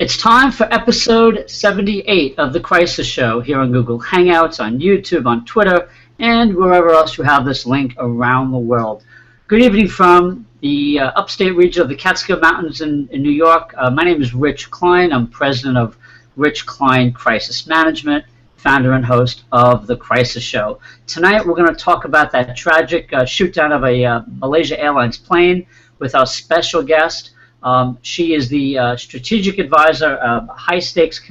It's time for episode 78 of The Crisis Show here on Google Hangouts, on YouTube, on Twitter, and wherever else you have this link around the world. Good evening from the upstate region of the Catskill Mountains in New York. My name is Rich Klein. I'm president of Rich Klein Crisis Management, founder and host of The Crisis Show. Tonight we're going to talk about that tragic shoot-down of a Malaysia Airlines plane with our special guest. She is the strategic advisor, high-stakes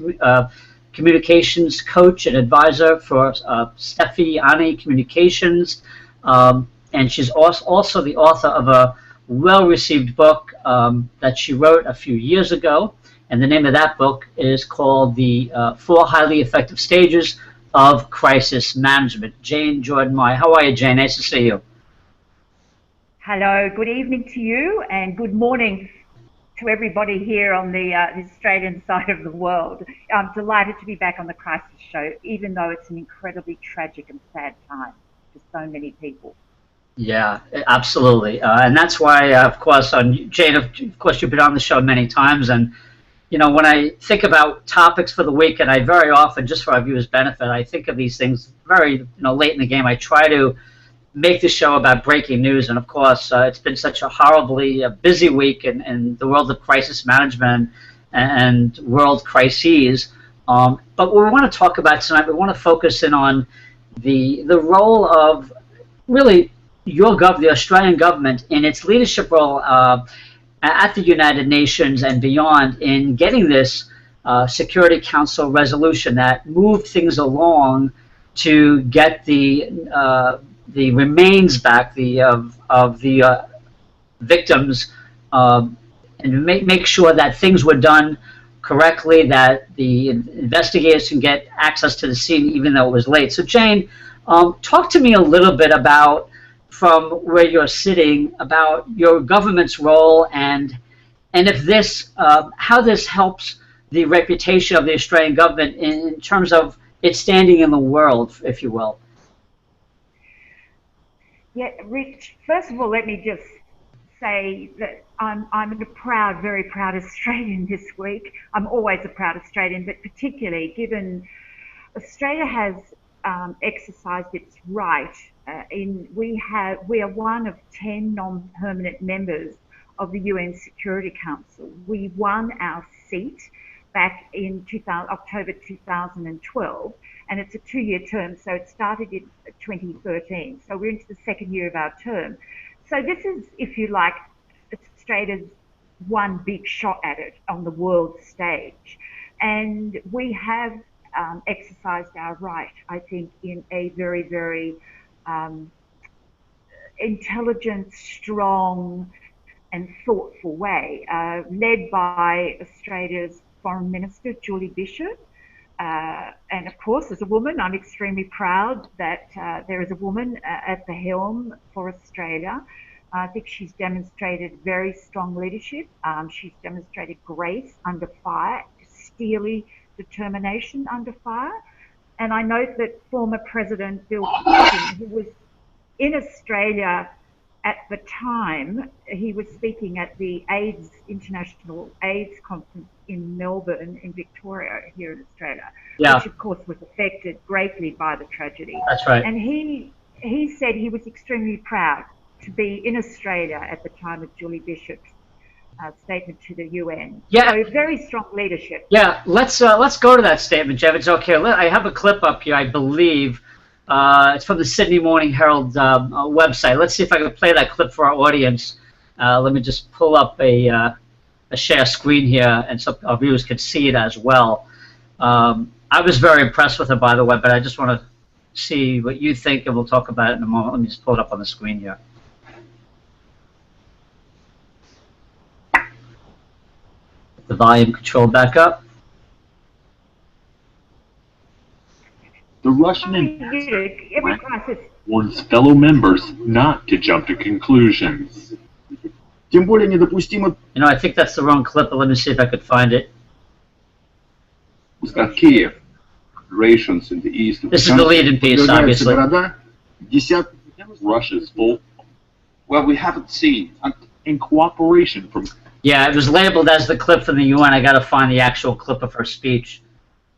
communications coach and advisor for Steffi Ani Communications, and she's also the author of a well-received book that she wrote a few years ago, and the name of that book is called The 4 Highly Effective Stages of Crisis Management. Jane Jordan-Meier. How are you, Jane? Nice to see you. Hello, good evening to you, and good morning to everybody here on the Australian side of the world. I'm delighted to be back on The Crisis Show, even though it's an incredibly tragic and sad time for so many people. Yeah, absolutely. And that's why, of course, Jane, of course, you've been on the show many times. And, you know, when I think about topics for the week, and I very often, just for our viewers' benefit, I think of these things very, late in the game. I try to make the show about breaking news, and of course it's been such a horribly busy week in the world of crisis management and world crises. But what we want to talk about tonight, we want to focus in on the role of really the Australian government in its leadership role at the United Nations and beyond in getting this Security Council resolution that moved things along to get the remains back of the victims, and make sure that things were done correctly, that the investigators can get access to the scene even though it was late. So Jane, talk to me a little bit about, from where you're sitting, about your government's role and if this, how this helps the reputation of the Australian government in terms of its standing in the world, if you will. Yeah, Rich, first of all, let me just say that I'm a very proud Australian this week. I'm always a proud Australian, but particularly given Australia has exercised its right we are one of 10 non-permanent members of the UN Security Council. We won our seat back in October 2012, and it's a 2-year term, so it started in 2013. So we're into the second year of our term. So this is, if you like, Australia's one big shot at it on the world stage. And we have exercised our right, I think, in a very, very intelligent, strong, and thoughtful way, led by Australia's Foreign Minister, Julie Bishop. And of course, as a woman, I'm extremely proud that there is a woman at the helm for Australia. I think she's demonstrated very strong leadership. She's demonstrated grace under fire, steely determination under fire. And I note that former President Bill Clinton, who was in Australia at the time, he was speaking at the International AIDS Conference in Melbourne, in Victoria, here in Australia, which of course was affected greatly by the tragedy. That's right. And he said he was extremely proud to be in Australia at the time of Julie Bishop's statement to the UN. Yeah. So very strong leadership. Yeah, let's go to that statement, Jeff. It's okay. I have a clip up here, I believe. It's from the Sydney Morning Herald website. Let's see if I can play that clip for our audience. Let me just pull up a share screen here, and so our viewers can see it as well. I was very impressed with it, by the way, but I just want to see what you think, and we'll talk about it in a moment. Let me just pull it up on the screen here. The volume control back up. The Russian ambassador warns fellow members not to jump to conclusions. You know, I think that's the wrong clip, but let me see if I could find it. Kiev, operations in the east of this is the lead-in piece, obviously. Russia's full. Well, we haven't seen. In cooperation from Yeah, it was labeled as the clip from the UN. I got to find the actual clip of her speech.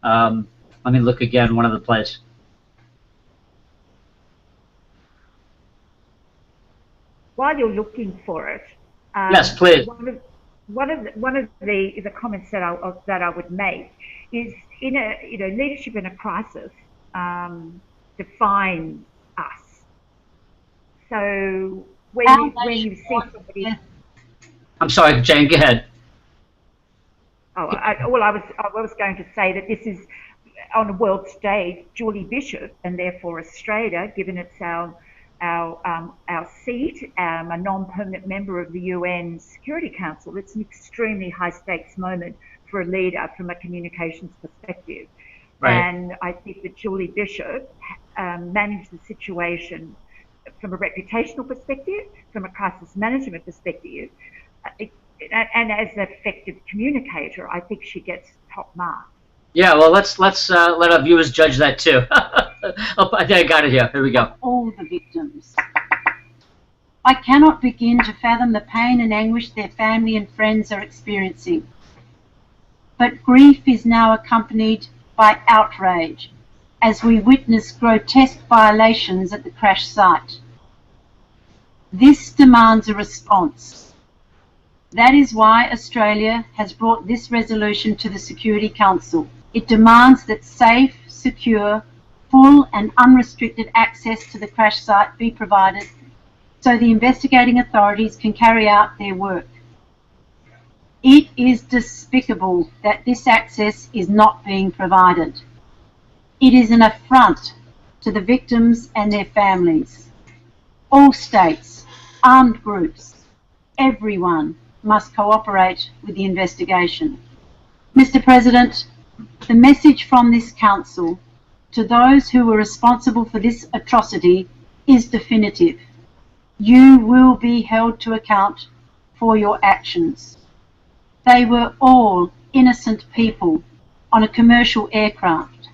Let me look again, one of the plays. While you're looking for it, Yes, please. one of the comments that I would make is, in a leadership in a crisis defines us. So when you see somebody, I'm sorry, Jane, go ahead. I was going to say that this is on a world stage, Julie Bishop, and therefore Australia, given it's our seat, a non-permanent member of the UN Security Council. It's an extremely high-stakes moment for a leader from a communications perspective. Right. And I think that Julie Bishop managed the situation from a reputational perspective, from a crisis management perspective, and as an effective communicator, I think she gets top marks. Yeah, well, let's let our viewers judge that too. Oh, I think I got it here. Here we go. All the victims. I cannot begin to fathom the pain and anguish their family and friends are experiencing. But grief is now accompanied by outrage as we witness grotesque violations at the crash site. This demands a response. That is why Australia has brought this resolution to the Security Council. It demands that safe, secure, full and unrestricted access to the crash site be provided so the investigating authorities can carry out their work. It is despicable that this access is not being provided. It is an affront to the victims and their families. All states, armed groups, everyone must cooperate with the investigation. Mr. President, the message from this Council to those who were responsible for this atrocity is definitive. You will be held to account for your actions. They were all innocent people on a commercial aircraft.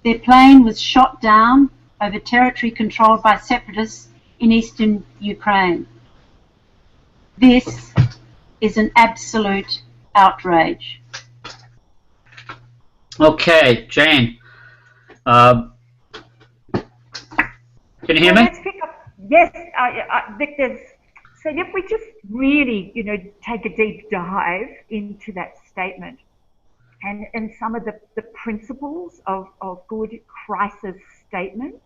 Their plane was shot down over territory controlled by separatists in eastern Ukraine. This is an absolute outrage. Okay, Jane. Can you hear me? Let's pick up. Yes, Victor. So if we just really, take a deep dive into that statement and some of the principles of good crisis statements.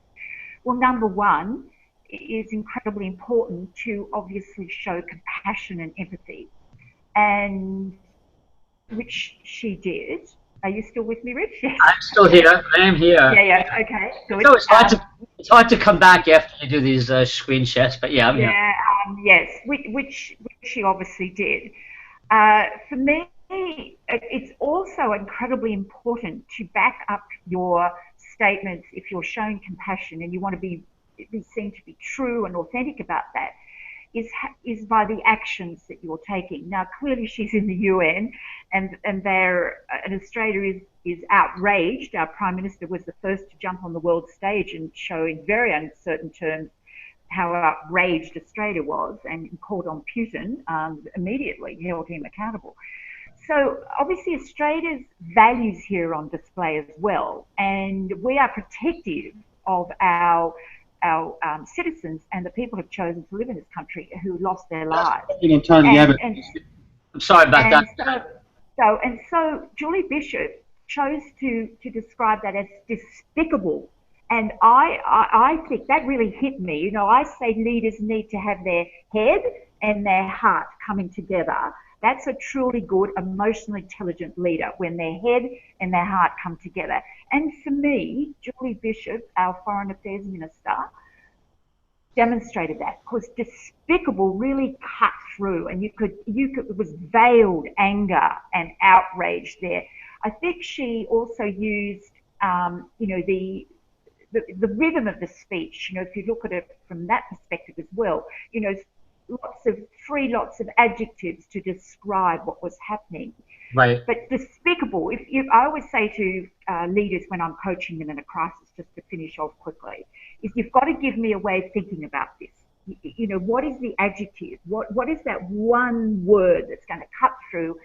Well, number one, it is incredibly important to obviously show compassion and empathy, and which she did. Are you still with me, Rich? Yes. I'm still here. I am here. Yeah. Okay. Good. So it's hard to come back after you do these screen shares, but yeah, I'm here. Yes, which she obviously did. For me, it's also incredibly important to back up your statements if you're showing compassion and you want to be seen to be true and authentic about that. Is by the actions that you're taking. Now, clearly, she's in the UN, and Australia is outraged. Our Prime Minister was the first to jump on the world stage and show in very uncertain terms how outraged Australia was, and called on Putin immediately, held him accountable. So obviously Australia's values here are on display as well, and we are protective of our citizens and the people who've chosen to live in this country who lost their lives. I'm sorry about that. So Julie Bishop chose to describe that as despicable. And I think that really hit me. I say leaders need to have their head and their heart coming together. That's a truly good, emotionally intelligent leader, when their head and their heart come together. And for me, Julie Bishop, our Foreign Affairs Minister, demonstrated that, because despicable really cut through, and it was veiled anger and outrage there. I think she also used, the rhythm of the speech. If you look at it from that perspective as well, lots of adjectives to describe what was happening. Right. But despicable. I always say to leaders when I'm coaching them in a crisis, just to finish off quickly, is you've got to give me a way of thinking about this. you know, what is the adjective? What is that one word that's going to cut through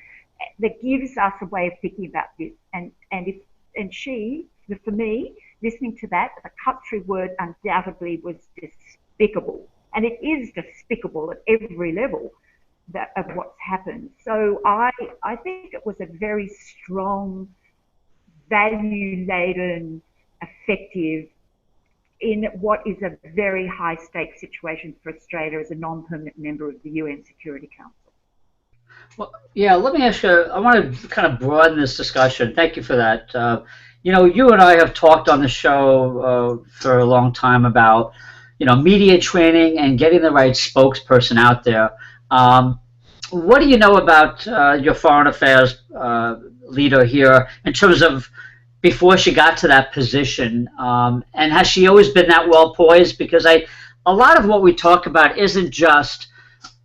that gives us a way of thinking about this? For me, listening to that, the cut-through word undoubtedly was despicable, and it is despicable at every level of what's happened. So I think it was a very strong, value-laden, effective in what is a very high-stakes situation for Australia as a non-permanent member of the UN Security Council. Well, yeah, let me ask you, I want to kind of broaden this discussion. Thank you for that. You know, you and I have talked on the show for a long time about, you know, media training and getting the right spokesperson out there. What do you know about your foreign affairs leader here in terms of before she got to that position? And has she always been that well poised? Because a lot of what we talk about isn't just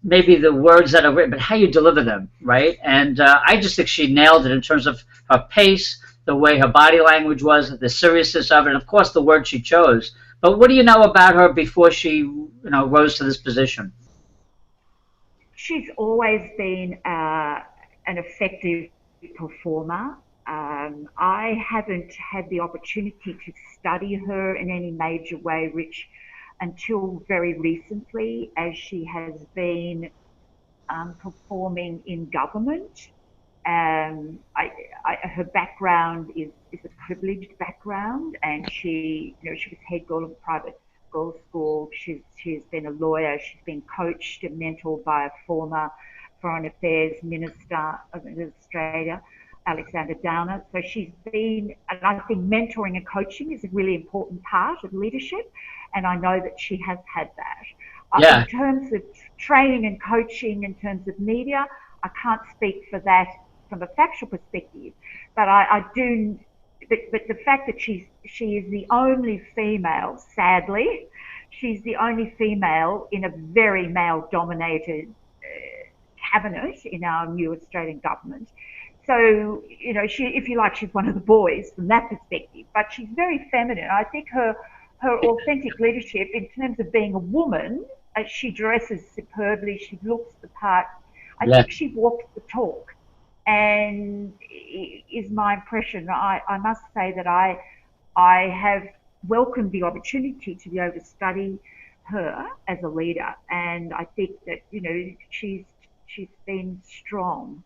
maybe the words that are written, but how you deliver them, right? And I just think she nailed it in terms of her pace, the way her body language was, the seriousness of it, and of course the word she chose. But what do you know about her before she, you know, rose to this position? She's always been an effective performer. I haven't had the opportunity to study her in any major way, Rich, until very recently, as she has been performing in government. Her background is a privileged background, and she was head girl of a private girls' school. She's been a lawyer. She's been coached and mentored by a former Foreign Affairs Minister of Australia, Alexander Downer. So she's been, and I think mentoring and coaching is a really important part of leadership, and I know that she has had that. Yeah. In terms of training and coaching, in terms of media, I can't speak for that from a factual perspective, but I do. But the fact that she is the only female, sadly, she's the only female in a very male-dominated cabinet in our new Australian government. So, you know, if you like, she's one of the boys from that perspective, but she's very feminine. I think her authentic leadership in terms of being a woman, she dresses superbly, she looks the part. I think she walks the talk, and is my impression. I must say that I have welcomed the opportunity to be able to study her as a leader, and I think that, you know, she's been strong.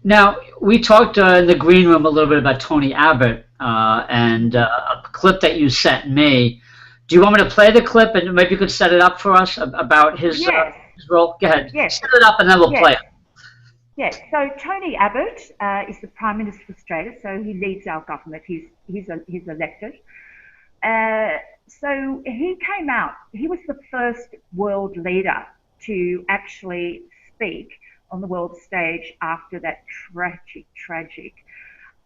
Now, we talked in the green room a little bit about Tony Abbott and a clip that you sent me. Do you want me to play the clip, and maybe you could set it up for us about his role? Go ahead. Yes. Set it up, and then we'll play it. Yes. So Tony Abbott is the Prime Minister of Australia, so he leads our government. He's elected. So he came out. He was the first world leader to actually speak on the world stage after that tragic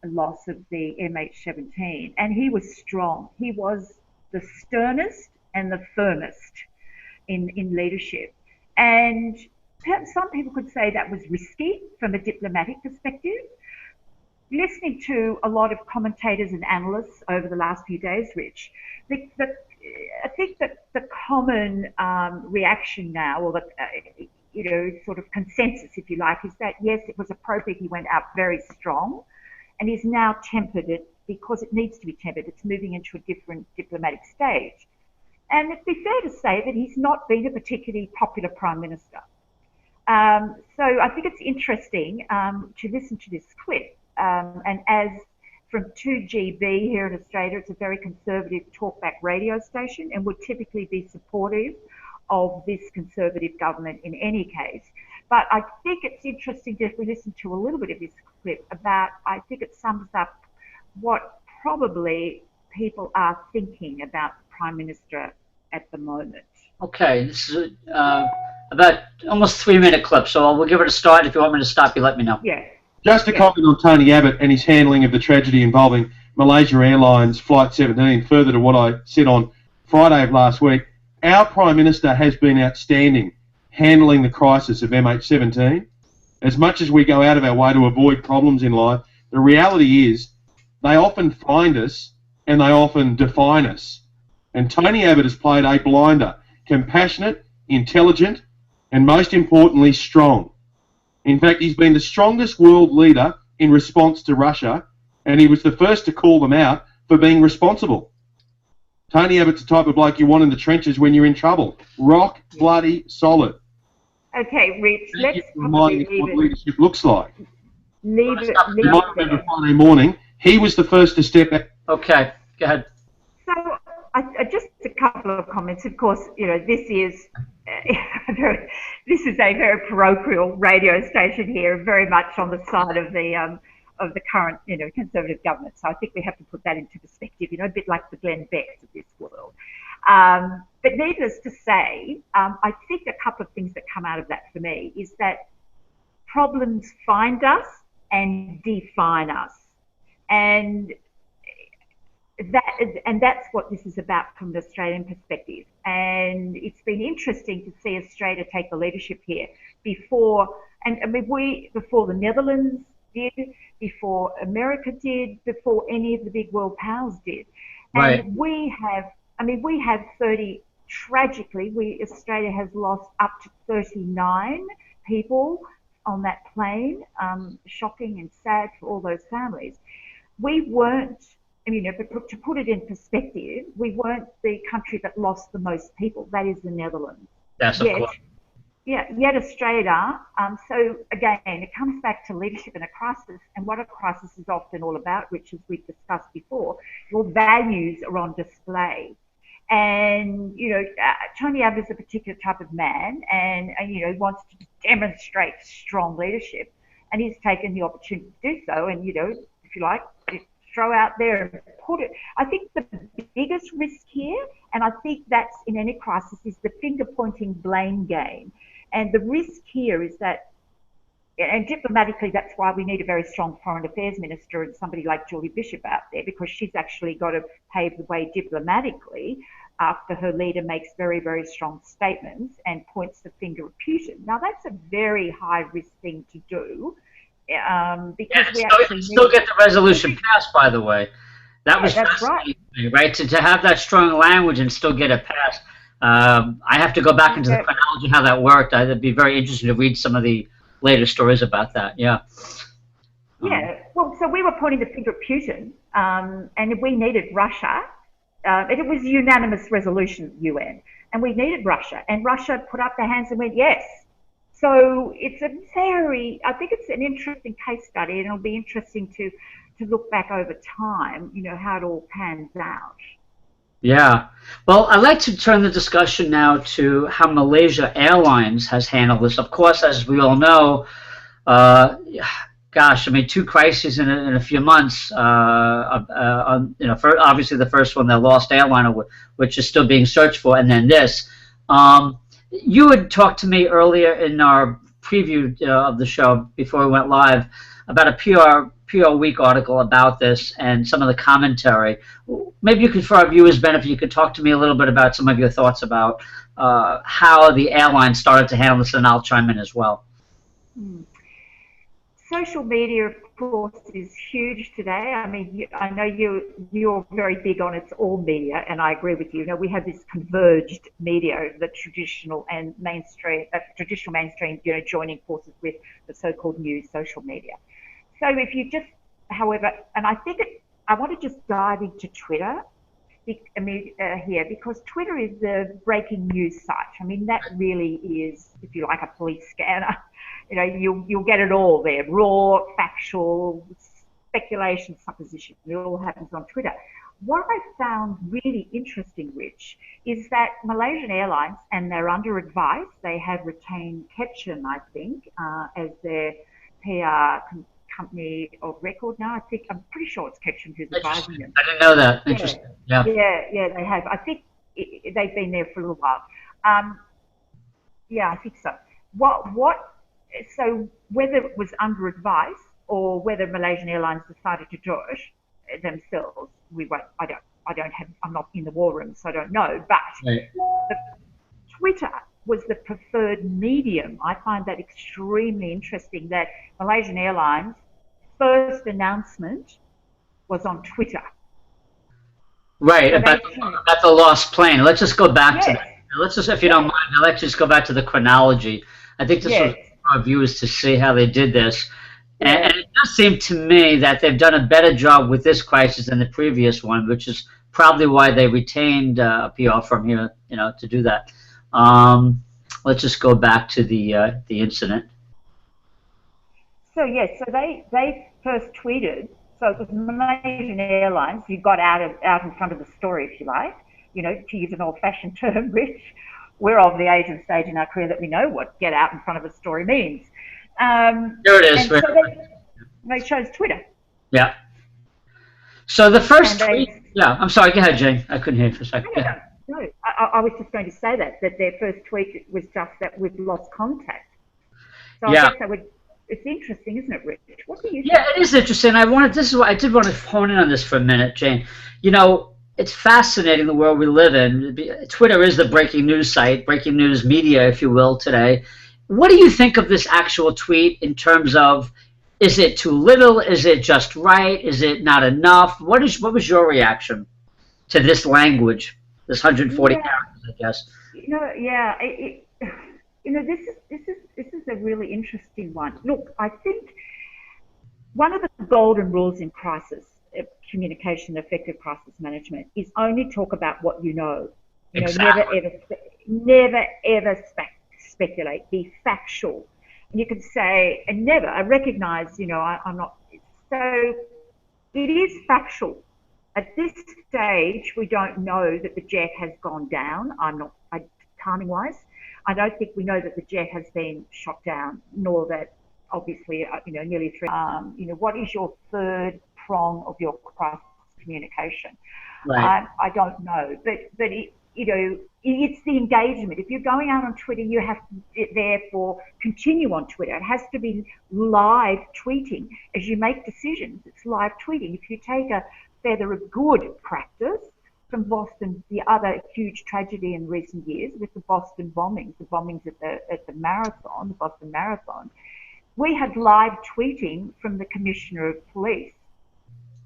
loss of the MH17. And he was strong. He was the sternest and the firmest in leadership. And perhaps some people could say that was risky from a diplomatic perspective. Listening to a lot of commentators and analysts over the last few days, Rich, I think that the common reaction now, or the sort of consensus, if you like, is that yes, it was appropriate. He went out very strong, and he's now tempered it because it needs to be tempered. It's moving into a different diplomatic stage, and it'd be fair to say that he's not been a particularly popular Prime Minister. So I think it's interesting to listen to this clip, and as from 2GB here in Australia, it's a very conservative talkback radio station and would typically be supportive of this Conservative government in any case. But I think it's interesting if we listen to a little bit of this clip about, I think it sums up what probably people are thinking about the Prime Minister at the moment. Okay, this is about almost 3-minute clip, so we'll give it a start. If you want me to stop, you let me know. Yeah. Just to comment on Tony Abbott and his handling of the tragedy involving Malaysia Airlines Flight 17, further to what I said on Friday of last week, our Prime Minister has been outstanding handling the crisis of MH17. As much as we go out of our way to avoid problems in life, the reality is they often find us and they often define us. And Tony Abbott has played a blinder, compassionate, intelligent, and most importantly, strong. In fact, he's been the strongest world leader in response to Russia, and he was the first to call them out for being responsible. Tony Abbott's the type of bloke you want in the trenches when you're in trouble. Rock bloody solid. Okay, Rich, let's remind me what leadership looks like. Leave it remember Friday morning, he was the first to step out. Okay, go ahead. So, just a couple of comments. Of course, you know, this is a very parochial radio station here, very much on the side of the current, you know, Conservative government. So I think we have to put that into perspective, you know, a bit like the Glenn Becks of this world. But needless to say, I think a couple of things that come out of that for me is that problems find us and define us. And that's what this is about from an Australian perspective. And it's been interesting to see Australia take the leadership here before the Netherlands did, before America did, before any of the big world powers did. Right. And we have 30, tragically, Australia has lost up to 39 people on that plane. Shocking and sad for all those families. We weren't, but to put it in perspective, we weren't the country that lost the most people. That is the Netherlands. Yes, of course. Yeah, yet Australia, so again, it comes back to leadership in a crisis, and what a crisis is often all about, which, as we've discussed before, your values are on display. And, you know, Tony Abbott is a particular type of man, and you know, wants to demonstrate strong leadership, and he's taken the opportunity to do so, and, you know, if you like, throw out there and put it. I think the biggest risk here, and I think that's in any crisis, is the finger-pointing blame game. And the risk here is that, and diplomatically, that's why we need a very strong foreign affairs minister and somebody like Julie Bishop out there, because she's actually got to pave the way diplomatically after her leader makes very, very strong statements and points the finger at Putin. Now, that's a very high-risk thing to do, because we actually still get the resolution passed, by the way. That was that's right. Right? To have that strong language and still get it passed. I have to go back into the chronology how that worked. I'd be very interested to read some of the later stories about that. Yeah. Yeah. Well, so we were pointing the finger at Putin, and we needed Russia. It was a unanimous resolution at the UN, and we needed Russia, and Russia put up their hands and went yes. So it's I think it's an interesting case study, and it'll be interesting to look back over time, you know, how it all pans out. Yeah. Well, I'd like to turn the discussion now to how Malaysia Airlines has handled this. Of course, as we all know, gosh, I mean, two crises in a few months. You know, obviously the first one, the lost airliner, which is still being searched for, and then this. You had talked to me earlier in our preview of the show before we went live about a PR Week article about this and some of the commentary. Maybe you could, for our viewers' benefit, you could talk to me a little bit about some of your thoughts about how the airline started to handle this, and I'll chime in as well. Social media, of course, is huge today. I mean, I know you're very big on it's all media, and I agree with you. You know, we have this converged media, the traditional and mainstream, you know, joining forces with the so-called new social media. So if you just, however, and I think I want to just dive into Twitter here, because Twitter is the breaking news site. I mean, that really is, if you like, a police scanner. You know, you'll get it all there, raw, factual, speculation, supposition. It all happens on Twitter. What I found really interesting, Rich, is that Malaysian Airlines, and they're under advice, they have retained Ketchen, I think, as their PR company of record now. I'm pretty sure it's Ketchen who's advising them. I didn't know that. Interesting. Yeah, they have. I think they've been there for a little while. Yeah, I think so. So whether it was under advice or whether Malaysian Airlines decided to do it themselves, I'm not in the war room, so I don't know. But right. Twitter was the preferred medium. I find that extremely interesting, that Malaysian Airlines' first announcement was on Twitter. Right, So about the lost plane. Let's just go back to that. Let's just, if you don't mind, I'd like to just go back to the chronology. I think this was for our viewers to see how they did this. And it does seem to me that they've done a better job with this crisis than the previous one, which is probably why they retained a PR firm here, to do that. Let's just go back to the incident. So yes, so they first tweeted. So it was Malaysian Airlines who got out in front of the story, if you like. To use an old-fashioned term, Rich, we're of the age and stage in our career that we know what get out in front of a story means. There it is. And so they chose Twitter. Yeah. So the first tweet. Yeah, I'm sorry. Go ahead, Jane. I couldn't hear you for a second. No. I was just going to say that their first tweet was just that we've lost contact. So I guess it's interesting, isn't it, Rich? What do you think? Yeah, it is interesting. I did want to hone in on this for a minute, Jane. It's fascinating the world we live in. Twitter is the breaking news site, breaking news media, if you will, today. What do you think of this actual tweet in terms of, is it too little? Is it just right? Is it not enough? What was your reaction to this language, this 140 characters, I guess? This is a really interesting one. Look, I think one of the golden rules in crisis communication, effective crisis management, is only talk about what you know. Exactly. Never ever speculate. Be factual. And you can say, and never. I recognise, I'm not. So it is factual. At this stage, we don't know that the jet has gone down. Timing wise, I don't think we know that the jet has been shot down, nor that obviously, nearly 3. What is your third prong of your crisis communication? Right. I don't know, but it's the engagement. If you're going out on Twitter, you have to therefore continue on Twitter. It has to be live tweeting as you make decisions. It's live tweeting. If you take a feather of good practice from Boston, the other huge tragedy in recent years with the Boston bombings, at the marathon, the Boston Marathon, we had live tweeting from the Commissioner of Police.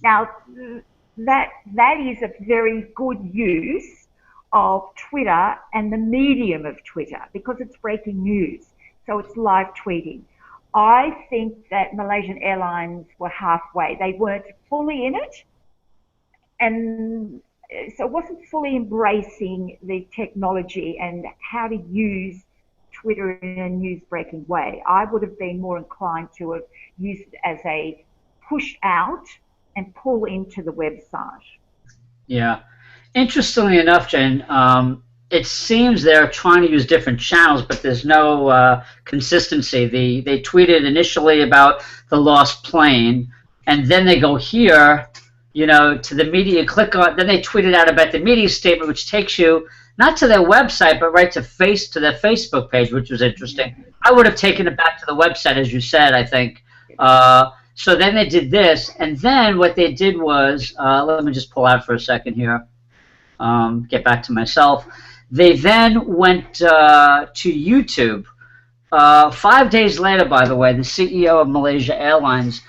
Now, that is a very good use of Twitter and the medium of Twitter because it's breaking news. So it's live tweeting. I think that Malaysian Airlines were halfway. They weren't fully in it. And so it wasn't fully embracing the technology and how to use Twitter in a news-breaking way. I would have been more inclined to have used it as a push out and pull into the website. Yeah. Interestingly enough, Jen, it seems they're trying to use different channels, but there's no consistency. They tweeted initially about the lost plane, and then they go here, to the media, click on, then they tweeted out about the media statement, which takes you not to their website, but right to their Facebook page, which was interesting. I would have taken it back to the website, as you said, I think. So then they did this, and then what they did was, let me just pull out for a second here, get back to myself. They then went to YouTube. 5 days later, by the way, the CEO of Malaysia Airlines,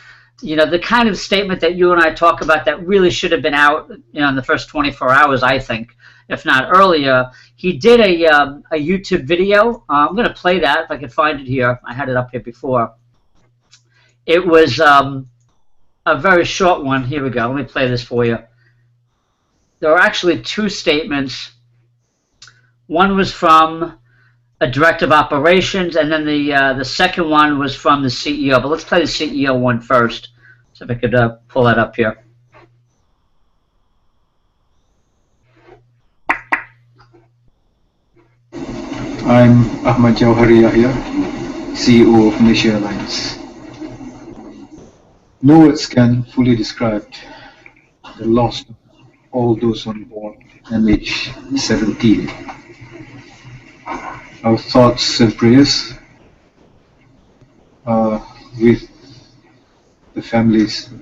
the kind of statement that you and I talk about that really should have been out, in the first 24 hours, I think, if not earlier. He did a YouTube video. I'm going to play that if I can find it here. I had it up here before. It was a very short one. Here we go. Let me play this for you. There were actually two statements. One was from a director of operations, and then the second one was from the CEO. But let's play the CEO one first. So if I could pull that up here. I'm Ahmad Jauhari Yahya, CEO of Malaysia Airlines. No words can fully describe the loss of all those on board MH17. Our thoughts and prayers are with the families of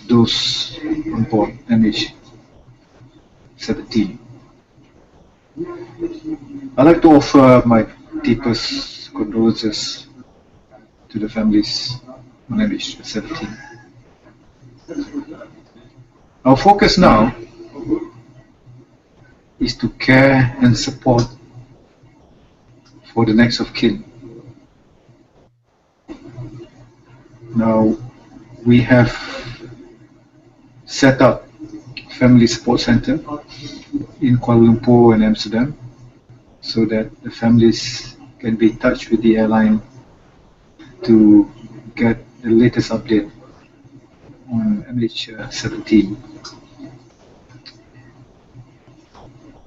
those on board MH17. I'd like to offer my deepest condolences to the families on MH17. Our focus now is to care and support for the next of kin. Now, we have set up Family Support Center in Kuala Lumpur and Amsterdam so that the families can be in touch with the airline to get the latest update on MH17.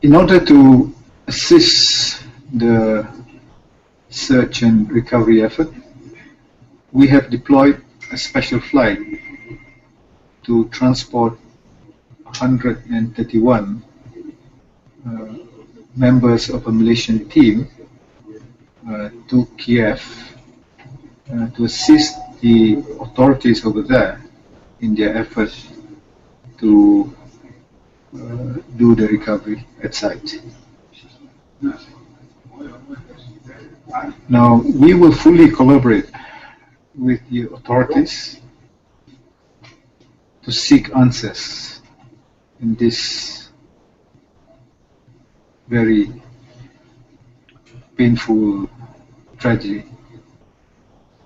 In order to assist the search and recovery effort, we have deployed a special flight to transport 131 members of a Malaysian team to Kiev to assist the authorities over there in their efforts to do the recovery at site. Now, we will fully collaborate with the authorities to seek answers in this very painful tragedy.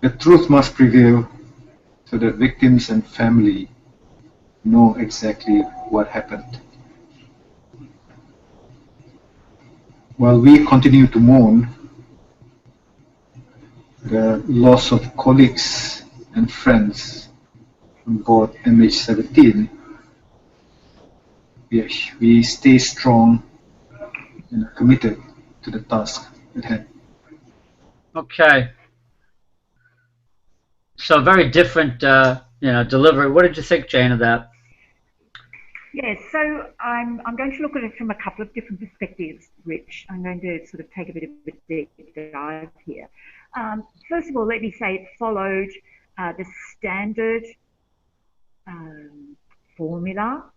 The truth must prevail so that victims and family know exactly what happened. While we continue to mourn the loss of colleagues and friends on board MH17, we stay strong and are committed to the task at hand. Okay. So very different, delivery. What did you think, Jane, of that? Yes, so I'm going to look at it from a couple of different perspectives, Rich. I'm going to sort of take a bit of a deep dive here. First of all, let me say it followed the standard formula,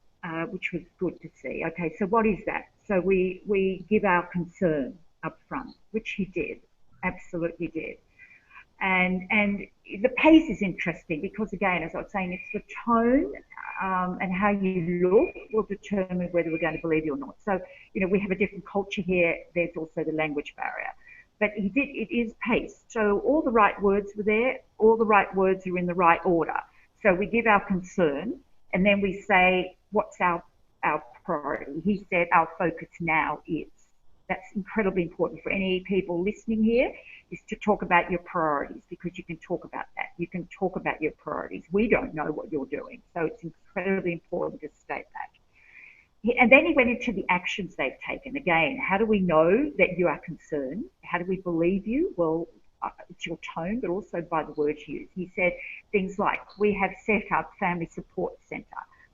which was good to see. Okay, so what is that? So we give our concern up front, which he did, absolutely did. And the pace is interesting because, again, as I was saying, it's the tone and how you look will determine whether we're going to believe you or not. So, we have a different culture here. There's also the language barrier. But it is paced. So all the right words were there. All the right words are in the right order. So we give our concern, and then we say, what's our priority? He said our focus now is. That's incredibly important for any people listening here, is to talk about your priorities, because you can talk about that. You can talk about your priorities. We don't know what you're doing, so it's incredibly important to state that. And then he went into the actions they've taken. Again, how do we know that you are concerned? How do we believe you? Well, it's your tone, but also by the words used. He said things like, we have set up Family Support Centre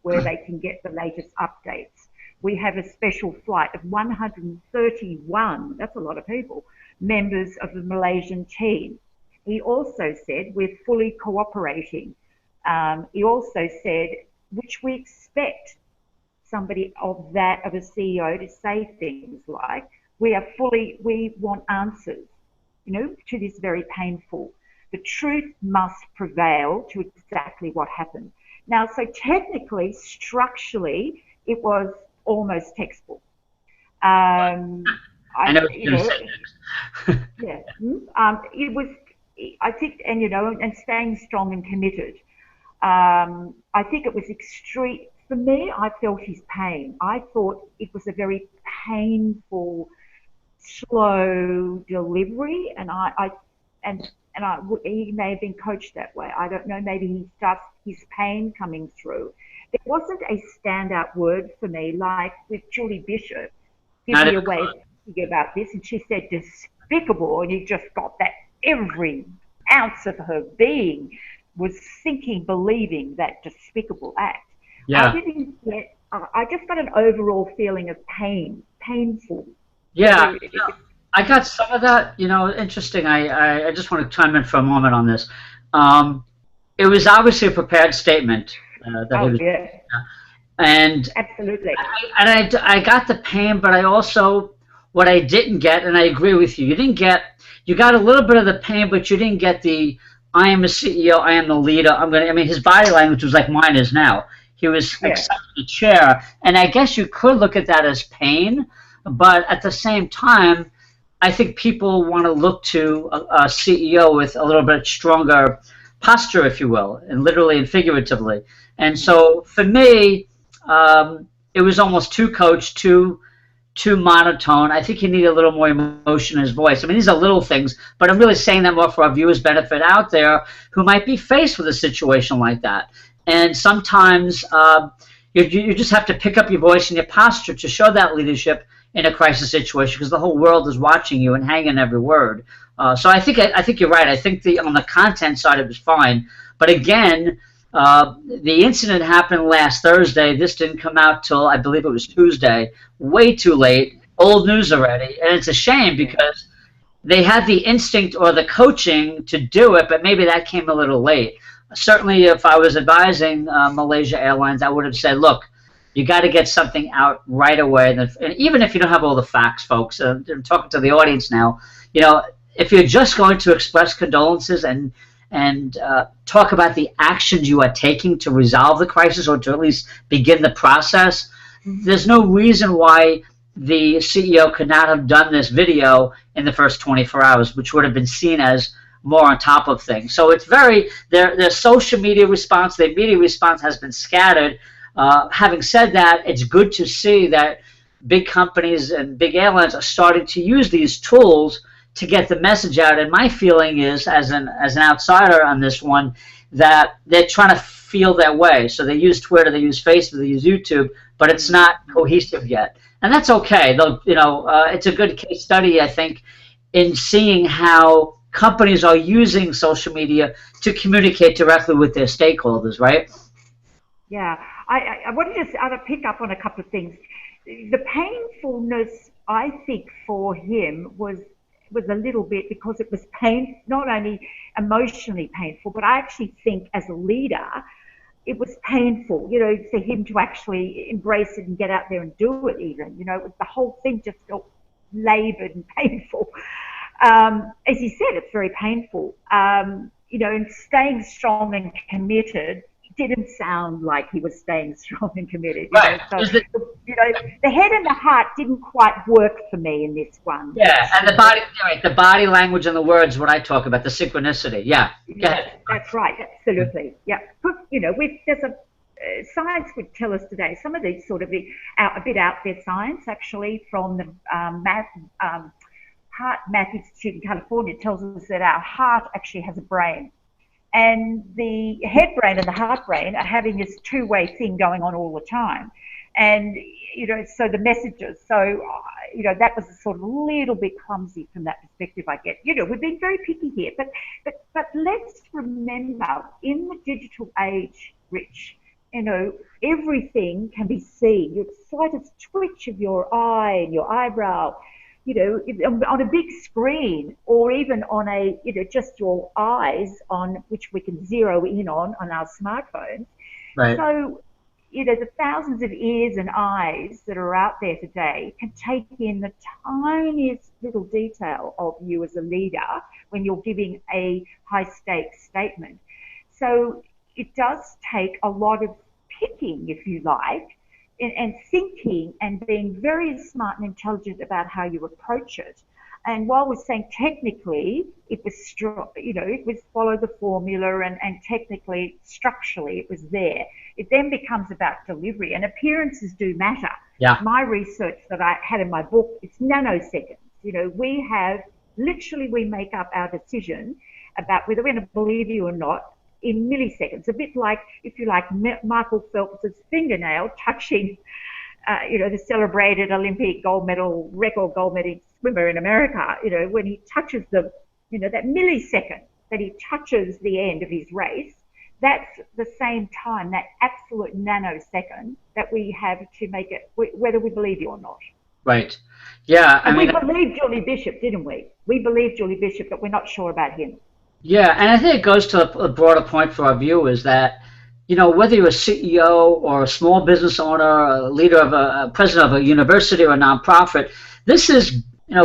where they can get the latest updates. We have a special flight of 131, that's a lot of people, members of the Malaysian team. He also said we're fully cooperating. He also said, which we expect somebody of a CEO to say things like, we want answers, to this very painful. The truth must prevail to exactly what happened. Now, so technically, structurally, it was almost textbook. I know what you're going to say next. Yeah. It was, I think, and staying strong and committed. I think it was extreme. For me, I felt his pain. I thought it was a very painful, slow delivery, and he may have been coached that way. I don't know. Maybe he starts his pain coming through. There wasn't a standout word for me, like with Julie Bishop. Give me a way of thinking about this, and she said despicable, and you just got that every ounce of her being was thinking, believing that despicable act. Yeah. I just got an overall feeling of painful. Yeah, I got some of that. Interesting. I just want to chime in for a moment on this. It was obviously a prepared statement. And absolutely. I got the pain, but I also, what I didn't get, and I agree with you, you got a little bit of the pain, but you didn't get the, I am a CEO, I am the leader, his body language was like mine is now. He was accepting the chair, and I guess you could look at that as pain, but at the same time, I think people want to look to a CEO with a little bit stronger posture, if you will, and literally and figuratively. And so for me, it was almost too coached, too monotone. I think he needed a little more emotion in his voice. I mean, these are little things, but I'm really saying that more for our viewers' benefit out there who might be faced with a situation like that. And sometimes you just have to pick up your voice and your posture to show that leadership in a crisis situation, because the whole world is watching you and hanging every word. So I think you're right. I think on the content side it was fine, but again, the incident happened last Thursday. This didn't come out till I believe it was Tuesday. Way too late. Old news already, and it's a shame because they had the instinct or the coaching to do it, but maybe that came a little late. Certainly, if I was advising Malaysia Airlines, I would have said, look, you got to get something out right away. And even if you don't have all the facts, folks, I'm talking to the audience now, if you're just going to express condolences and talk about the actions you are taking to resolve the crisis or to at least begin the process, there's no reason why the CEO could not have done this video in the first 24 hours, which would have been seen as more on top of things. So it's their social media response, their media response has been scattered. Having said that, it's good to see that big companies and big airlines are starting to use these tools to get the message out. And my feeling is, as an outsider on this one, that they're trying to feel their way. So they use Twitter, they use Facebook, they use YouTube, but it's not cohesive yet. And that's okay. It's a good case study, I think, in seeing how companies are using social media to communicate directly with their stakeholders, right? Yeah, I wanted to pick up on a couple of things. The painfulness, I think, for him was a little bit because it was not only emotionally painful, but I actually think as a leader, it was painful, for him to actually embrace it and get out there and do it even. The whole thing just felt labored and painful. As you said, it's very painful. And staying strong and committed didn't sound like he was staying strong and committed. Right. So, the head and the heart didn't quite work for me in this one. Yeah, and the body language and the words, what I talk about, the synchronicity. Yeah, go ahead. That's right, absolutely. Yeah, there's science would tell us today, some of these sort of a bit out there science actually from the Heart Math Institute in California tells us that our heart actually has a brain. And the head brain and the heart brain are having this two-way thing going on all the time. And, so the messages, that was a sort of little bit clumsy from that perspective, I get. We've been very picky here, but let's remember, in the digital age, Rich, everything can be seen. Your slightest twitch of your eye and your eyebrow, on a big screen, or even on just your eyes, on which we can zero in on our smartphones. Right. So, the thousands of ears and eyes that are out there today can take in the tiniest little detail of you as a leader when you're giving a high-stakes statement. So it does take a lot of picking, if you like, and thinking and being very smart and intelligent about how you approach it. And while we're saying technically it was strong, it was follow the formula and technically, structurally it was there. It then becomes about delivery, and appearances do matter. Yeah. My research that I had in my book, it's nanoseconds. We make up our decision about whether we're going to believe you or not in milliseconds, a bit like, if you like, Michael Phelps's fingernail touching, the celebrated Olympic record gold medal swimmer in America, when he touches that millisecond that he touches the end of his race, that's the same time, that absolute nanosecond that we have to make it, whether we believe you or not. Right. Yeah. We believed Julie Bishop, didn't we? We believed Julie Bishop, but we're not sure about him. Yeah, and I think it goes to a broader point for our viewers that, whether you're a CEO or a small business owner, a leader of a president of a university or a nonprofit, this is,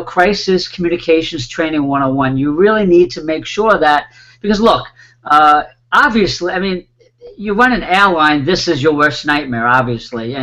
crisis communications training 101. You really need to make sure that, because look, obviously, you run an airline, this is your worst nightmare, obviously,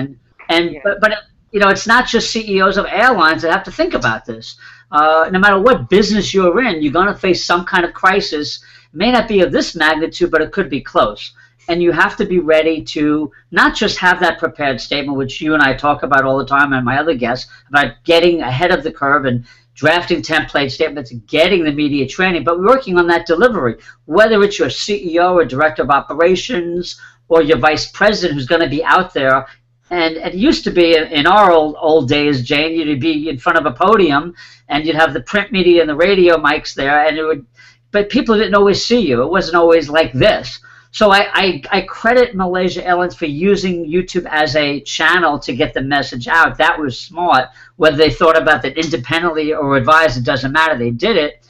but it's not just CEOs of airlines that have to think about this. No matter what business you're in, you're going to face some kind of crisis. It may not be of this magnitude, but it could be close. And you have to be ready to not just have that prepared statement, which you and I talk about all the time, and my other guests, about getting ahead of the curve and drafting template statements, getting the media training, but working on that delivery, whether it's your CEO or director of operations or your vice president who's going to be out there. And it used to be in our old days, Jane, you'd be in front of a podium and you'd have the print media and the radio mics there, and but people didn't always see you. It wasn't always like this. So I credit Malaysia Airlines for using YouTube as a channel to get the message out. That was smart. Whether they thought about that independently or advised, it doesn't matter. They did it.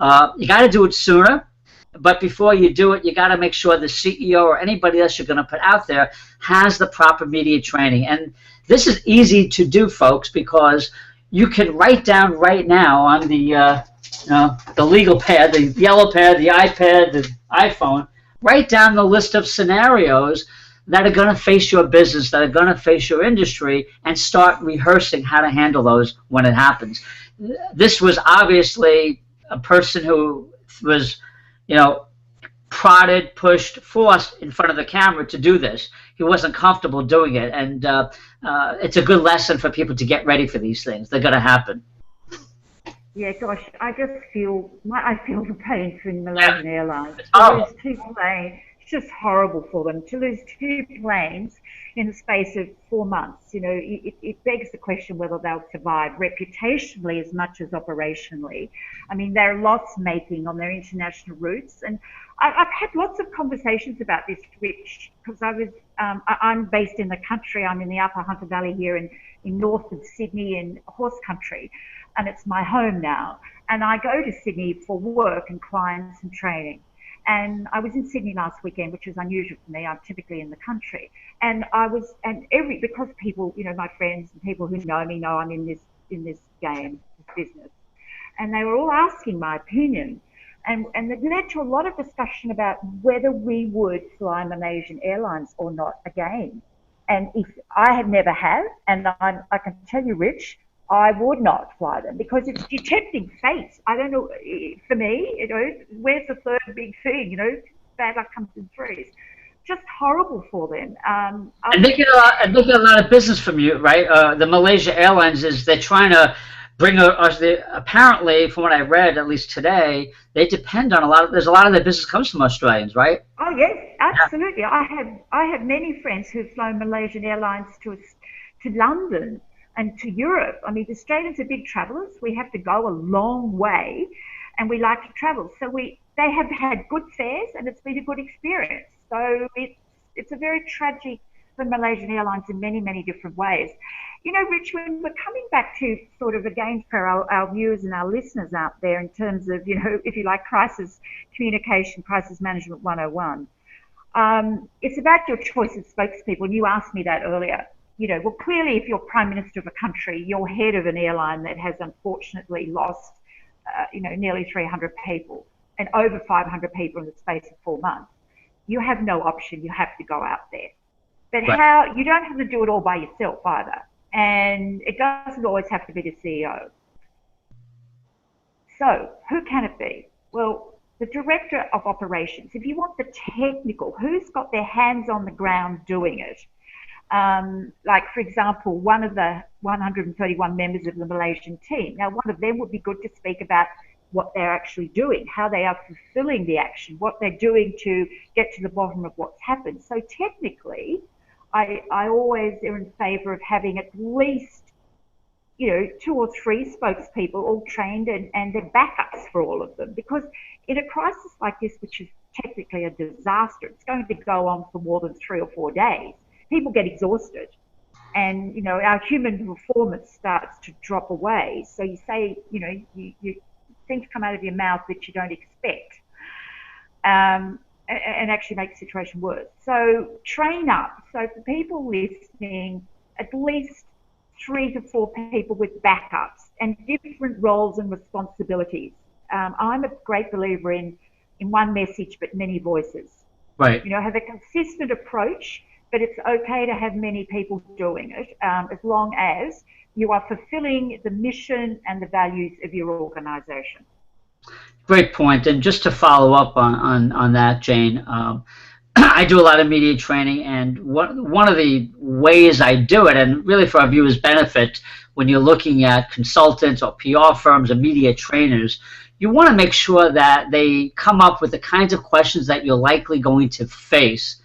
You got to do it sooner. But before you do it, you got to make sure the CEO or anybody else you're going to put out there has the proper media training. And this is easy to do, folks, because you can write down right now on the legal pad, the yellow pad, the iPad, the iPhone, write down the list of scenarios that are going to face your business, that are going to face your industry, and start rehearsing how to handle those when it happens. This was obviously a person who was, prodded, pushed, forced in front of the camera to do this. He wasn't comfortable doing it, and it's a good lesson for people to get ready for these things. They're going to happen. Yeah, gosh, I feel the pain for Malaysian Airlines. Oh. To lose 2 planes, it's just horrible for them. To lose 2 planes in the space of 4 months, it begs the question whether they'll survive reputationally as much as operationally. I mean, they're loss-making on their international routes, and I've had lots of conversations about this, Rich, because I'm based in the country. I'm in the Upper Hunter Valley here in north of Sydney in horse country, and it's my home now. And I go to Sydney for work and clients and training. And I was in Sydney last weekend, which is unusual for me. I'm typically in the country. And because people, my friends and people who know me know I'm in this game, this business. And they were all asking my opinion. And it led to a lot of discussion about whether we would fly Malaysian Airlines or not again. And if I had never have, and I can tell you, Rich, I would not fly them because it's tempting fate. I don't know. For me, where's the third big thing? Bad luck comes in threes. Just horrible for them. And they get a lot of business from you, right? The Malaysia Airlines they're trying to bring apparently, from what I read, at least today, they depend on there's a lot of their business comes from Australians, right? Oh yes, absolutely. Yeah. I have many friends who've flown Malaysian Airlines to London and to Europe. I mean, the Australians are big travellers. We have to go a long way, and we like to travel. So they have had good fares, and it's been a good experience. So it's a very tragic for Malaysian Airlines in many, many different ways. Rich, when we're coming back to sort of, again, for our viewers and our listeners out there in terms of, if you like, crisis communication, crisis management 101, it's about your choice of spokespeople. And you asked me that earlier. Well, clearly, if you're Prime Minister of a country, you're head of an airline that has unfortunately lost, nearly 300 people and over 500 people in the space of 4 months, you have no option. You have to go out there. But right. You don't have to do it all by yourself either. And it doesn't always have to be the CEO. So who can it be? Well, the Director of Operations. If you want the technical, who's got their hands on the ground doing it? Like, for example, one of the 131 members of the Malaysian team. Now, one of them would be good to speak about what they're actually doing, how they are fulfilling the action, what they're doing to get to the bottom of what's happened. So technically, I always am in favour of having at least, 2 or 3 spokespeople all trained and their backups for all of them. Because in a crisis like this, which is technically a disaster, it's going to go on for more than 3 or 4 days. People get exhausted, and our human performance starts to drop away. So you say, you things come out of your mouth that you don't expect, and actually make the situation worse. So train up. So for people listening, at least 3 to 4 people with backups and different roles and responsibilities. I'm a great believer in one message but many voices. Right. Have a consistent approach but it's okay to have many people doing it, as long as you are fulfilling the mission and the values of your organization. Great point. And just to follow up on that, Jane, I do a lot of media training, and one of the ways I do it, and really for our viewers' benefit, when you're looking at consultants or PR firms or media trainers, you want to make sure that they come up with the kinds of questions that you're likely going to face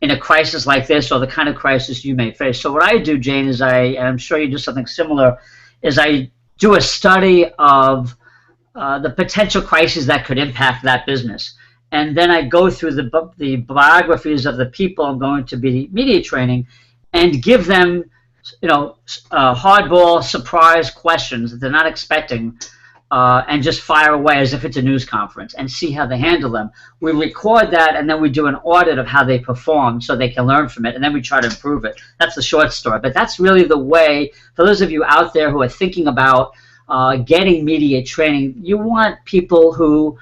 in a crisis like this, or the kind of crisis you may face. So what I do, Jane, is and I'm sure you do something similar, is I do a study of the potential crises that could impact that business. And then I go through the biographies of the people I'm going to be media training and give them, hardball surprise questions that they're not expecting, and just fire away as if it's a news conference and see how they handle them. We record that, and then we do an audit of how they perform so they can learn from it, and then we try to improve it. That's the short story. But that's really the way, for those of you out there who are thinking about getting media training, you want people who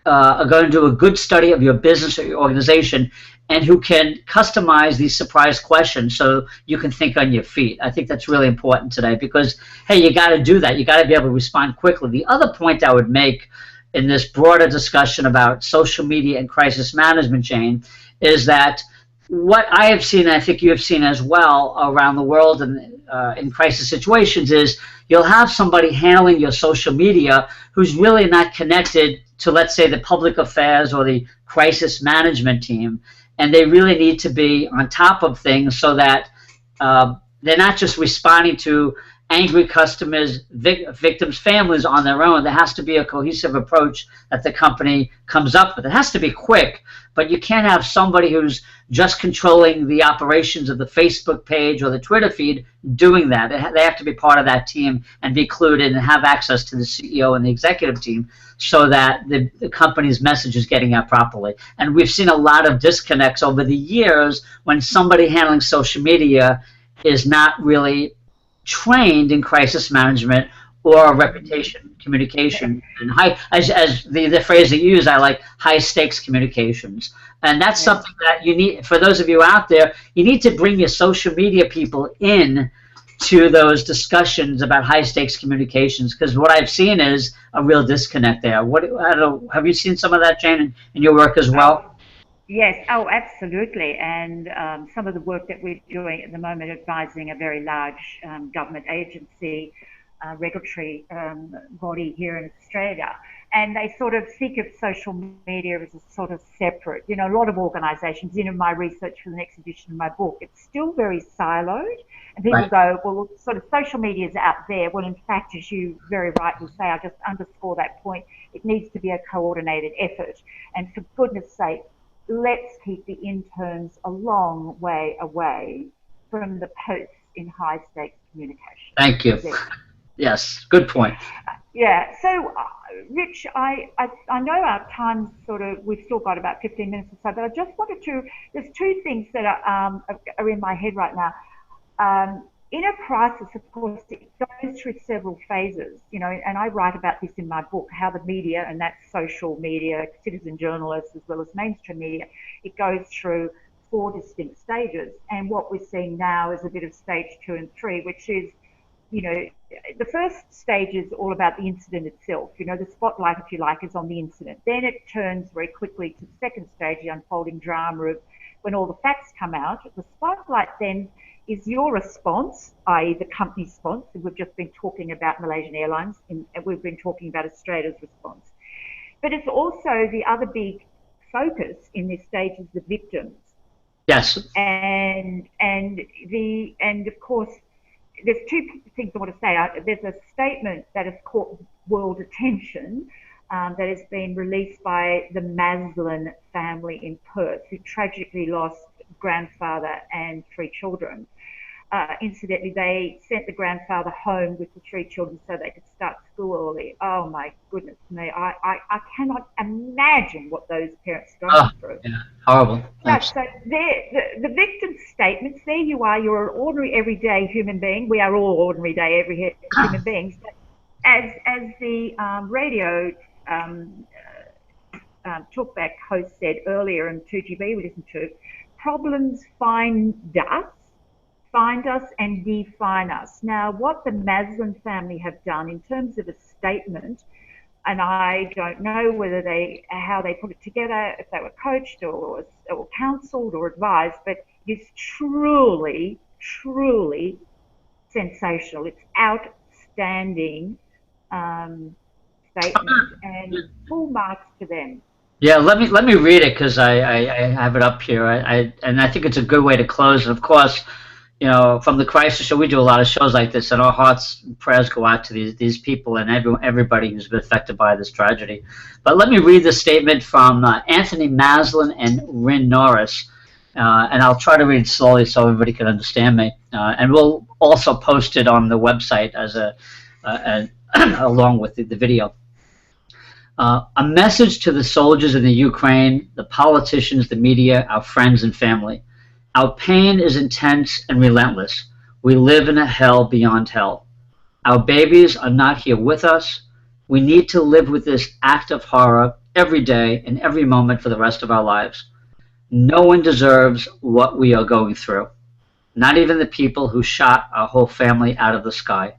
are going to do a good study of your business or your organization, and who can customize these surprise questions so you can think on your feet. I think that's really important today because, hey, you got to do that. You got to be able to respond quickly. The other point I would make in this broader discussion about social media and crisis management, Jane, is that what I have seen, and I think you have seen as well around the world and in crisis situations, is you'll have somebody handling your social media who's really not connected to, let's say, the public affairs or the crisis management team, and they really need to be on top of things so that they're not just responding to angry customers, victims' families on their own. There has to be a cohesive approach that the company comes up with. It has to be quick, but you can't have somebody who's just controlling the operations of the Facebook page or the Twitter feed doing that. They have to be part of that team and be clued in and have access to the CEO and the executive team so that the company's message is getting out properly. And we've seen a lot of disconnects over the years when somebody handling social media is not really trained in crisis management or reputation communication, and as the phrase that you use, I like high stakes communications. And that's something that you need, for those of you out there, you need to bring your social media people in to those discussions about high stakes communications, because what I've seen is a real disconnect there. I don't know, have you seen some of that, Jane, in your work as well? Yes, absolutely. And some of the work that we're doing at the moment, advising a very large government agency, regulatory body here in Australia, and they sort of think of social media as a sort of separate, a lot of organisations, in my research for the next edition of my book, it's still very siloed, and people go, well, sort of social media is out there. Well, in fact, as you very rightly say, I just underscore that point, it needs to be a coordinated effort, and for goodness sake, let's keep the interns a long way away from the posts in high stakes communication. Thank you. Yes, good point. Yeah, so Rich, I know our time's we've still got about 15 minutes or so, but I just wanted to, there's two things that are in my head right now. In a crisis, of course, it goes through several phases, and I write about this in my book, how the media, and that's social media, citizen journalists, as well as mainstream media, it goes through 4 distinct stages. And what we're seeing now is a bit of stage 2 and 3, which is, the first stage is all about the incident itself. The spotlight, if you like, is on the incident. Then it turns very quickly to the second stage, the unfolding drama of when all the facts come out. The spotlight then is your response, i.e. the company's response. We've just been talking about Malaysian Airlines, and we've been talking about Australia's response. But it's also the other big focus in this stage is the victims. Yes. And of course, there's 2 things I want to say. There's a statement that has caught world attention that has been released by the Maslin family in Perth, who tragically lost grandfather and 3 children. Incidentally, they sent the grandfather home with the 3 children so they could start school early. Oh my goodness me, I cannot imagine what those parents are going through. Yeah, horrible. So the victim statements, there you are, you're an ordinary everyday human being. We are all ordinary day every human beings. But as the radio talkback host said earlier in 2GB we listened to, problems find us and define us. Now, what the Maslin family have done in terms of a statement, and I don't know how they put it together, if they were coached or counselled or advised, but it's truly, truly sensational. It's outstanding statement, and full marks to them. Yeah, let me read it because I have it up here. And I think it's a good way to close. And of course, you know, from the Crisis Show, we do a lot of shows like this, and our hearts and prayers go out to these people and everybody who's been affected by this tragedy. But let me read the statement from Anthony Maslin and Rin Norris, and I'll try to read it slowly so everybody can understand me. And we'll also post it on the website as along with the video. A message to the soldiers in the Ukraine, the politicians, the media, our friends and family. Our pain is intense and relentless. We live in a hell beyond hell. Our babies are not here with us. We need to live with this act of horror every day and every moment for the rest of our lives. No one deserves what we are going through. Not even the people who shot our whole family out of the sky.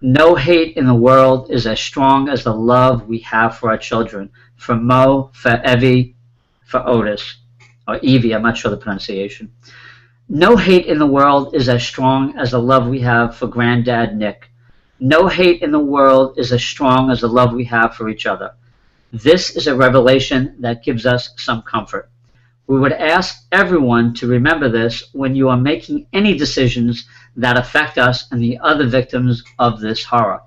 No hate in the world is as strong as the love we have for our children. For Mo, for Evie, for Otis. Or Evie, I'm not sure the pronunciation. No hate in the world is as strong as the love we have for Granddad Nick. No hate in the world is as strong as the love we have for each other. This is a revelation that gives us some comfort. We would ask everyone to remember this when you are making any decisions that affect us and the other victims of this horror.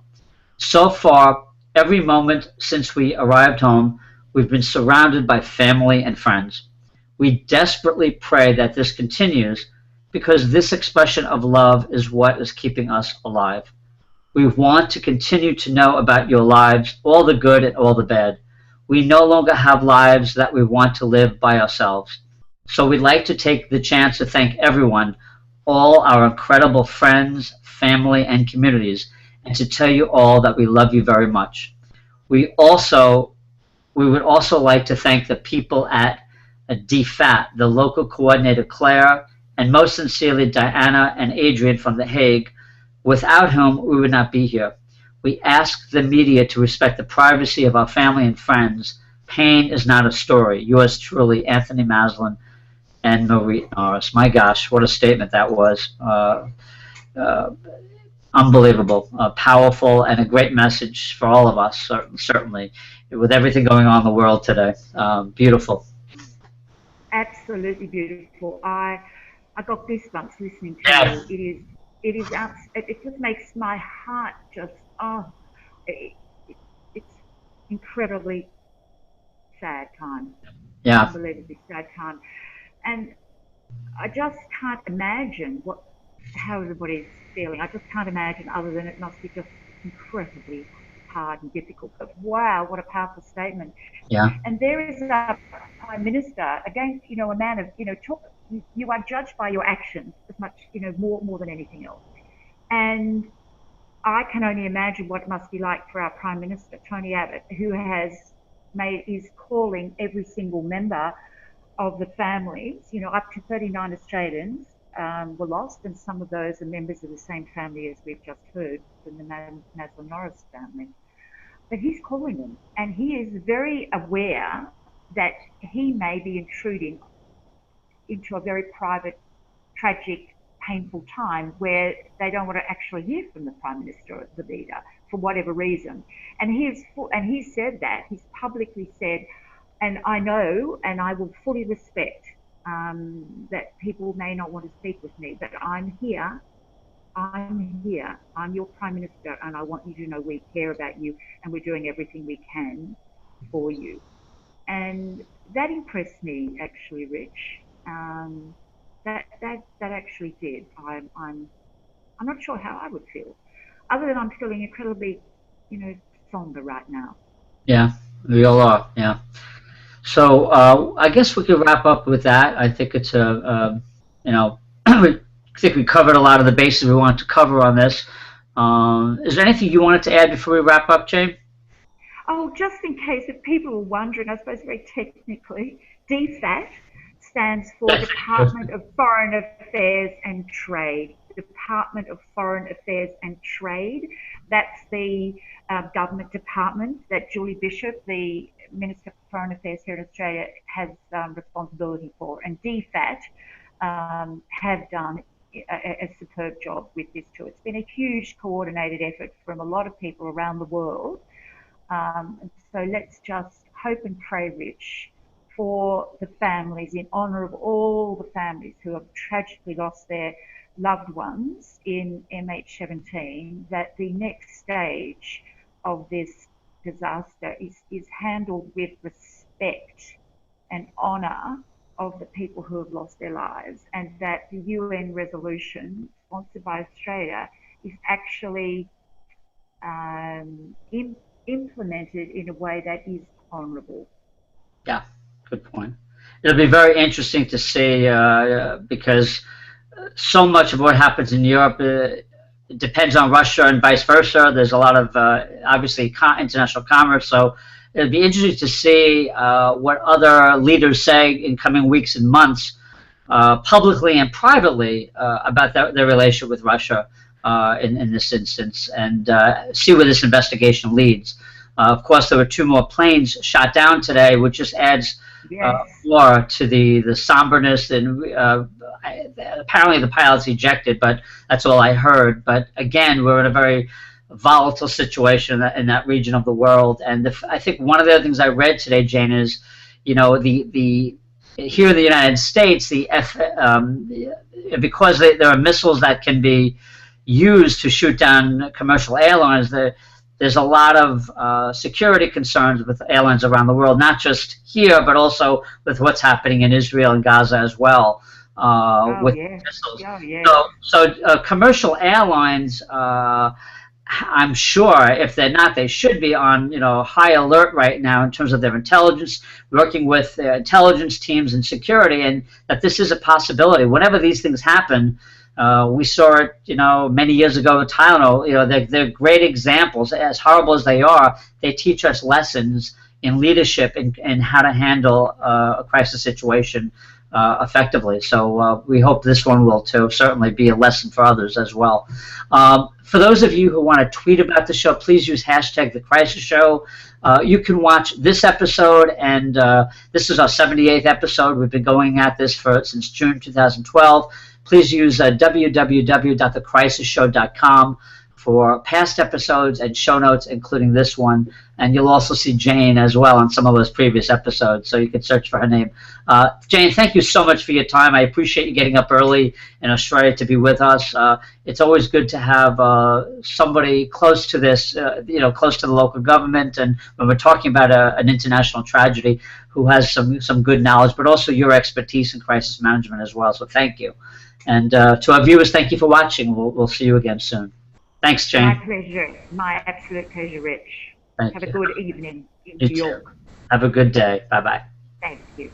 So far, every moment since we arrived home, we've been surrounded by family and friends. We desperately pray that this continues because this expression of love is what is keeping us alive. We want to continue to know about your lives, all the good and all the bad. We no longer have lives that we want to live by ourselves. So we'd like to take the chance to thank everyone, all our incredible friends, family, and communities, and to tell you all that we love you very much. We would also like to thank the people at DFAT, the local coordinator Claire, and most sincerely Diana and Adrian from The Hague, without whom we would not be here. We ask the media to respect the privacy of our family and friends. Pain is not a story. Yours truly, Anthony Maslin and Marie Norris. My gosh, what a statement that was. Unbelievable, powerful, and a great message for all of us, certainly, with everything going on in the world today. Beautiful. Absolutely beautiful. I got goosebumps listening to you. It just makes my heart just, it's incredibly sad time. Yeah. Unbelievably sad time. And I just can't imagine how everybody's feeling. I just can't imagine, other than it must be just incredibly hard and difficult. But wow, what a powerful statement. Yeah. And there is a Prime Minister, again, a man of, you are judged by your actions as much, more than anything else. And I can only imagine what it must be like for our Prime Minister, Tony Abbott, who is calling every single member of the families, up to 39 Australians were lost, and some of those are members of the same family as we've just heard from the Maslin Norris family. But he's calling them, and he is very aware that he may be intruding into a very private, tragic, painful time where they don't want to actually hear from the Prime Minister or the leader for whatever reason. And he said that, he's publicly said, and I know, and I will fully respect that people may not want to speak with me, but I'm here. I'm your Prime Minister, and I want you to know we care about you, and we're doing everything we can for you. And that impressed me, actually, Rich. That actually did. I'm not sure how I would feel, other than I'm feeling incredibly, somber right now. Yeah, we all are. Yeah. So I guess we could wrap up with that. I think it's I think we covered a lot of the bases we wanted to cover on this. Is there anything you wanted to add before we wrap up, Jane? Oh, just in case if people are wondering, I suppose very technically, DFAT stands for Department of Foreign Affairs and Trade. Department of Foreign Affairs and Trade. That's the government department that Julie Bishop, the Minister for Foreign Affairs here in Australia, has responsibility for. And DFAT have done a superb job with this too. It's been a huge coordinated effort from a lot of people around the world. So let's just hope and pray, Rich, for the families, in honour of all the families who have tragically lost their loved ones in MH17, that the next stage of this disaster is handled with respect and honour of the people who have lost their lives, and that the UN resolution sponsored by Australia is actually implemented in a way that is honourable. Yeah, good point. It'll be very interesting to see because so much of what happens in Europe depends on Russia and vice versa. There's a lot of obviously international commerce, so it'll be interesting to see what other leaders say in coming weeks and months, publicly and privately, about their relationship with Russia in this instance, and see where this investigation leads. Of course, there were 2 more planes shot down today, which just adds more to the somberness. And apparently the pilot's ejected, but that's all I heard. But again, we're in a very volatile situation in that region of the world. And I think one of the other things I read today, Jane, is, you know, the here in the United States, because there are missiles that can be used to shoot down commercial airlines, there's a lot of security concerns with airlines around the world, not just here, but also with what's happening in Israel and Gaza as well. With missiles. So commercial airlines, I'm sure if they're not, they should be on high alert right now in terms of their intelligence, working with their intelligence teams and security, and that this is a possibility. Whenever these things happen, we saw it, many years ago with Tylenol. They're great examples. As horrible as they are, they teach us lessons in leadership and how to handle a crisis situation effectively. So we hope this one will too. Certainly be a lesson for others as well. For those of you who want to tweet about the show, please use hashtag The Crisis Show. You can watch this episode, and this is our 78th episode. We've been going at this since June 2012. Please use www.thecrisisshow.com for past episodes and show notes, including this one. And you'll also see Jane as well on some of those previous episodes, so you can search for her name. Jane, thank you so much for your time. I appreciate you getting up early in Australia to be with us. It's always good to have somebody close to this, close to the local government, and when we're talking about an international tragedy, who has some good knowledge, but also your expertise in crisis management as well. So thank you. And to our viewers, thank you for watching. We'll see you again soon. Thanks, Jane. My pleasure. My absolute pleasure, Rich. Have a good evening in New York. Have a good day. Bye-bye. Thank you.